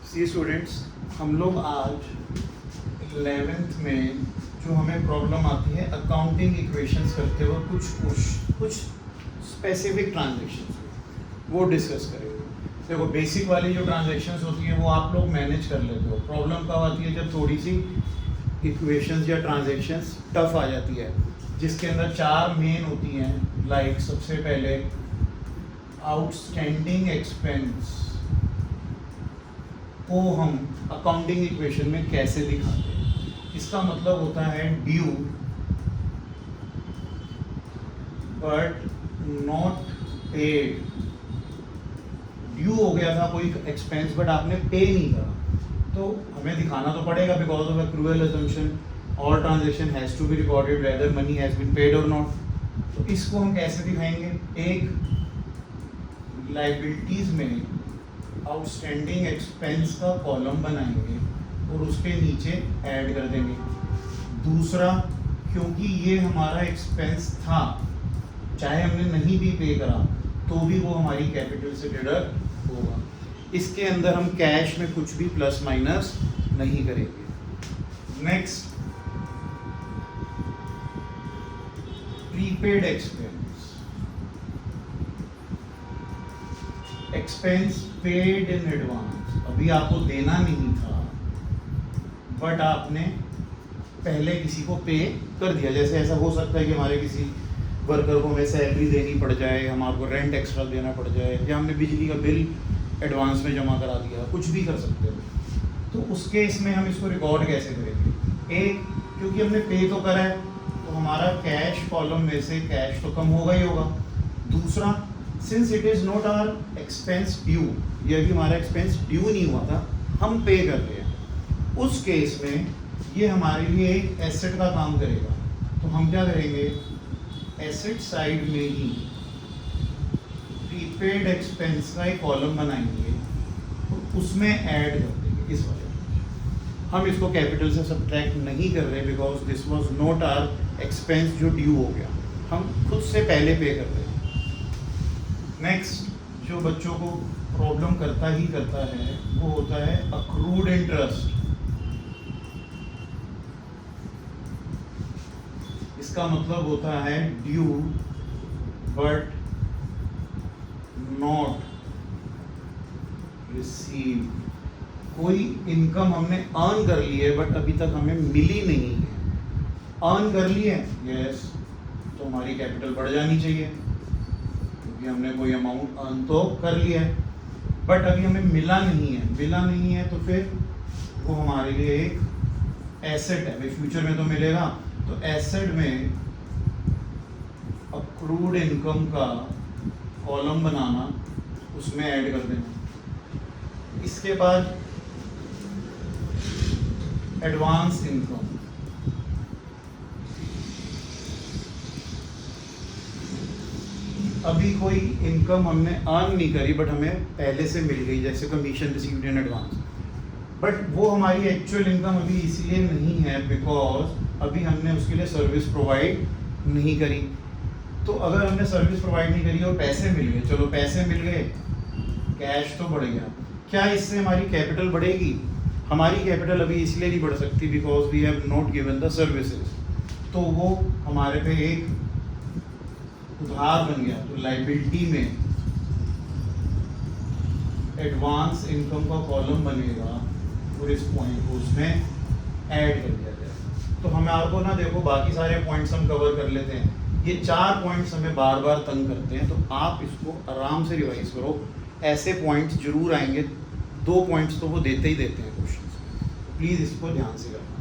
सी students, हम लोग आज 11th में जो हमें प्रॉब्लम आती है अकाउंटिंग इक्वेशंस करते हुए कुछ स्पेसिफिक ट्रांजेक्शन्स वो डिस्कस करेंगे। देखो, बेसिक वाली जो ट्रांजेक्शन्स होती हैं वो आप लोग मैनेज कर लेते हो। प्रॉब्लम कब आती है? जब थोड़ी सी इक्वेशंस या ट्रांजेक्शन्स टफ आ जाती है, जिसके अंदर चार मेन होती हैं। लाइक सबसे पहले आउटस्टैंडिंग एक्सपेंस को हम अकाउंटिंग इक्वेशन में कैसे दिखाते हैं? इसका मतलब होता है due but not paid. Due हो गया था कोई एक्सपेंस बट आपने पे नहीं करा, तो हमें दिखाना तो पड़ेगा बिकॉज ऑफ एक्रूअल अजम्पशन और transaction has to be recorded whether money has been paid और नॉट। तो इसको हम कैसे दिखाएंगे? एक लाइबिलिटीज में आउटस्टैंडिंग एक्सपेंस का कॉलम बनाएंगे और उसके नीचे ऐड कर देंगे। दूसरा, क्योंकि ये हमारा एक्सपेंस था, चाहे हमने नहीं भी पे करा तो भी वो हमारी कैपिटल से डिडक्ट होगा। इसके अंदर हम कैश में कुछ भी प्लस माइनस नहीं करेंगे। Next, prepaid expense paid in advance. अभी आपको देना नहीं था बट आपने पहले किसी को पे कर दिया। जैसे ऐसा हो सकता है कि हमारे किसी वर्कर को हमें सैलरी देनी पड़ जाए, हमारे को रेंट एक्स्ट्रा देना पड़ जाए, या हमने बिजली का बिल एडवांस में जमा करा दिया, कुछ भी कर सकते हो। तो उस केस में हम इसको रिकॉर्ड कैसे करेंगे? एक, क्योंकि हमने पे तो करा है तो हमारा कैश कॉलम में से कैश तो कम होगा ही होगा। दूसरा, since it is not our expense due, ये भी हमारा एक्सपेंस ड्यू नहीं हुआ था, हम पे कर रहे हैं, उस केस में ये हमारे लिए एक एसेट का काम करेगा। तो हम क्या करेंगे? एसेट साइड में ही प्रीपेड एक्सपेंस का एक कॉलम बनाएंगे तो उसमें ऐड कर देंगे इस वाले में। हम इसको कैपिटल से सब्ट्रैक्ट नहीं कर रहे because this was not our expense जो ड्यू हो गया, हम खुद से पहले पे कर रहे हैं। नेक्स्ट, जो बच्चों को प्रॉब्लम करता है वो होता है अक्रूड इंटरेस्ट। इसका मतलब होता है ड्यू बट नॉट रिसीव। कोई इनकम हमने अर्न कर ली है बट अभी तक हमें मिली नहीं है। अर्न कर ली है, यस, तो हमारी कैपिटल बढ़ जानी चाहिए क्योंकि हमने कोई अमाउंट अर्न तो कर लिया है बट अभी हमें मिला नहीं है तो फिर वो हमारे लिए एक एसेट है। भाई फ्यूचर में तो मिलेगा, तो एसेट में अक्रूड इनकम का कॉलम बनाना, उसमें ऐड कर देना। इसके बाद एडवांस इनकम। अभी कोई इनकम हमने अर्न नहीं करी बट हमें पहले से मिल गई, जैसे commission received in advance, but वो हमारी एक्चुअल इनकम अभी इसलिए नहीं है बिकॉज अभी हमने उसके लिए सर्विस प्रोवाइड नहीं करी। तो अगर हमने सर्विस प्रोवाइड नहीं करी और पैसे मिल गए, चलो पैसे मिल गए, कैश तो बढ़ गया, क्या इससे हमारी कैपिटल बढ़ेगी? हमारी कैपिटल अभी इसलिए नहीं बढ़ सकती because we have not given the services. तो वो हमारे पे एक उधार बन गया। तो लाइबिलिटी में एडवांस इनकम का कॉलम बनेगा और इस पॉइंट को उसमें ऐड कर दिया जाए। तो हमारे को ना, देखो, बाकी सारे पॉइंट्स हम कवर कर लेते हैं, ये चार पॉइंट्स हमें बार बार तंग करते हैं, तो आप इसको आराम से रिवाइज करो। ऐसे पॉइंट्स जरूर आएंगे, 2 पॉइंट्स तो वो देते ही देते हैं क्वेश्चन, प्लीज़ इसको ध्यान से करना।